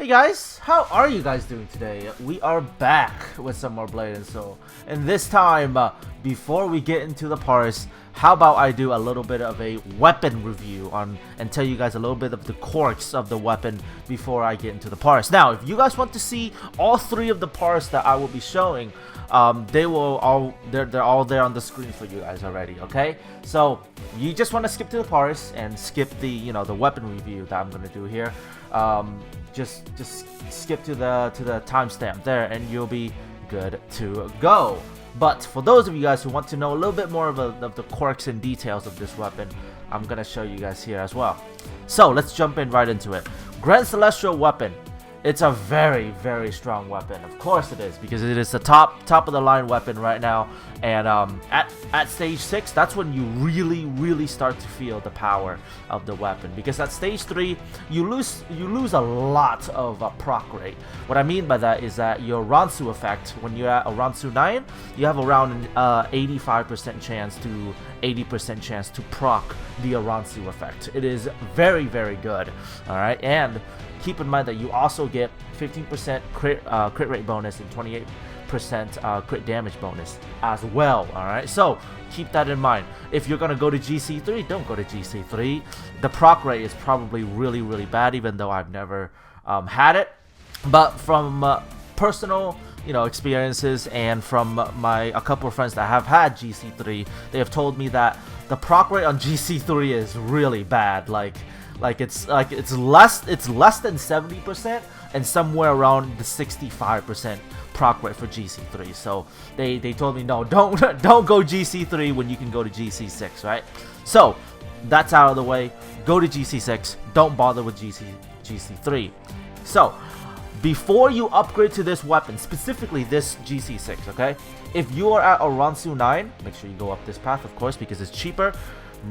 Hey guys, how are you guys doing today? We are back with some more Blade and Soul. And this time, before we get into the parse, how about I do a little bit of a weapon review and tell you guys a little bit of the quirks of the weapon before I get into the parse. Now, if you guys want to see all three of the parse that I will be showing, they're all there on the screen for you guys already, okay? So you just want to skip to the parse and skip the the weapon review that I'm gonna do here. Just skip to the timestamp there and you'll be good to go. But for those of you guys who want to know a little bit more of the quirks and details of this weapon, I'm gonna show you guys here as well. So let's jump in right into it. Grand Celestial weapon. It's a very, very strong weapon. Of course it is, because it is the top of the line weapon right now. And at stage 6, that's when you really start to feel the power of the weapon. Because at stage 3, you lose a lot of proc rate. What I mean by that is that your Ransu effect, when you're at a Ransu 9, you have around an 85% chance to 80% chance to proc the Ransu effect. It is very, very good. All right, and keep in mind that you also get 15% crit rate bonus and 28% crit damage bonus as well. Alright, so keep that in mind. If you're gonna go to GC3, don't go to GC3. The proc rate is probably really bad, even though I've never had it. But from personal experiences and from a couple of friends that have had GC3, they have told me that the proc rate on GC3 is really bad. It's less than 70% and somewhere around the 65% proc rate for GC3. So they told me, no, don't go GC3 when you can go to GC6, right? So that's out of the way. Go to GC6. Don't bother with GC3. So before you upgrade to this weapon, specifically this GC6, okay? If you are at a Ransu 9, make sure you go up this path, of course, because it's cheaper.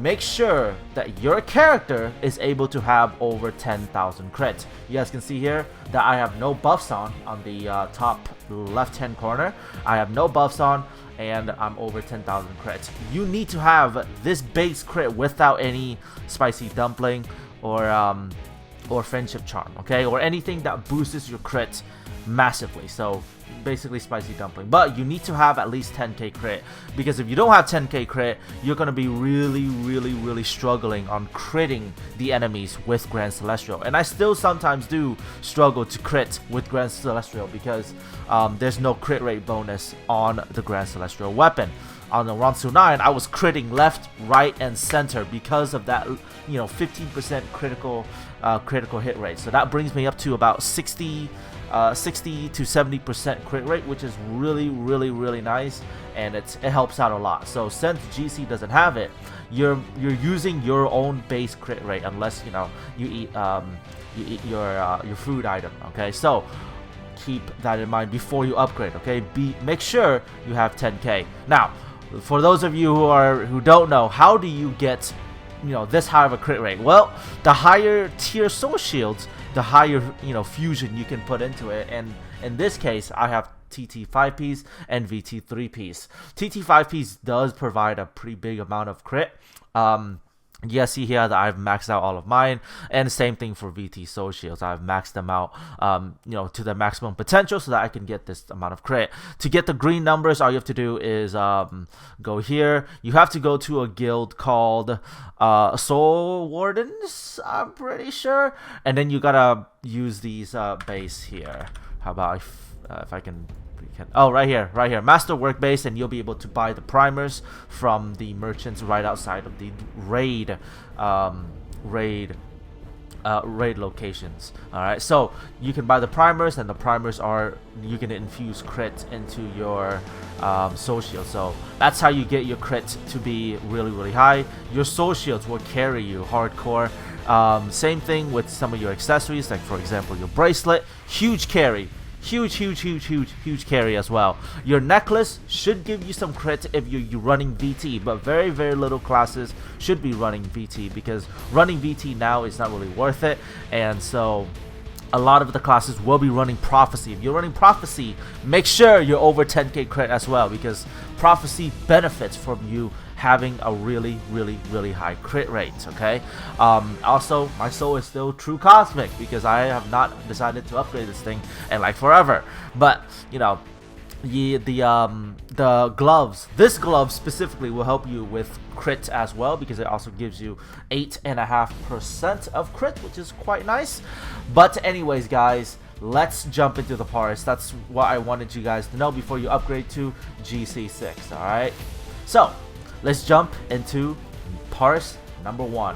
Make sure that your character is able to have over 10,000 crit. You guys can see here that I have no buffs on the top left hand corner. I have no buffs on and I'm over 10,000 crit. You need to have this base crit without any spicy dumpling or friendship charm, okay, or anything that boosts your crit massively. So basically spicy dumpling, but you need to have at least 10k crit, because if you don't have 10k crit, you're gonna be really struggling on critting the enemies with Grand Celestial. And I still sometimes do struggle to crit with Grand Celestial because there's no crit rate bonus on the Grand Celestial weapon. On the Ransu 9, I was critting left, right, and center because of that 15% critical hit rate. So that brings me up to about 60 to 70% crit rate, which is really nice, and it helps out a lot. So since GC doesn't have it, you're using your own base crit rate unless you eat your food item. Okay, so keep that in mind before you upgrade. Okay, make sure you have 10k. Now, for those of you who don't know, how do you get this high of a crit rate? Well, the higher tier soul shields, the higher fusion you can put into it, and in this case I have TT 5Ps and VT 3Ps. TT 5Ps does provide a pretty big amount of crit. You guys see here that I've maxed out all of mine, and same thing for VT Soul Shields. I've maxed them out, to their maximum potential so that I can get this amount of crit. To get the green numbers, all you have to do is go here. You have to go to a guild called Soul Wardens, I'm pretty sure, and then you gotta use these base here. How about if I can... Oh, right here, Master Work Base, and you'll be able to buy the primers from the merchants right outside of the raid locations. All right, so you can buy the primers, and the primers you can infuse crit into your soul shield. So that's how you get your crit to be really high. Your soul shields will carry you hardcore. Same thing with some of your accessories, like for example your bracelet, huge carry. Huge carry as well. Your necklace should give you some crit if you're running VT, but very little classes should be running VT, because running VT now is not really worth it. And so a lot of the classes will be running Prophecy. If you're running Prophecy, make sure you're over 10k crit as well, because Prophecy benefits from you having a really high crit rate. Okay. Also, my soul is still true cosmic because I have not decided to upgrade this thing in like forever. But you know, the gloves, this glove specifically will help you with crit as well, because it also gives you 8.5% of crit, which is quite nice. But anyways, guys, let's jump into the parse. That's what I wanted you guys to know before you upgrade to GC6. All right, so let's jump into parse number 1.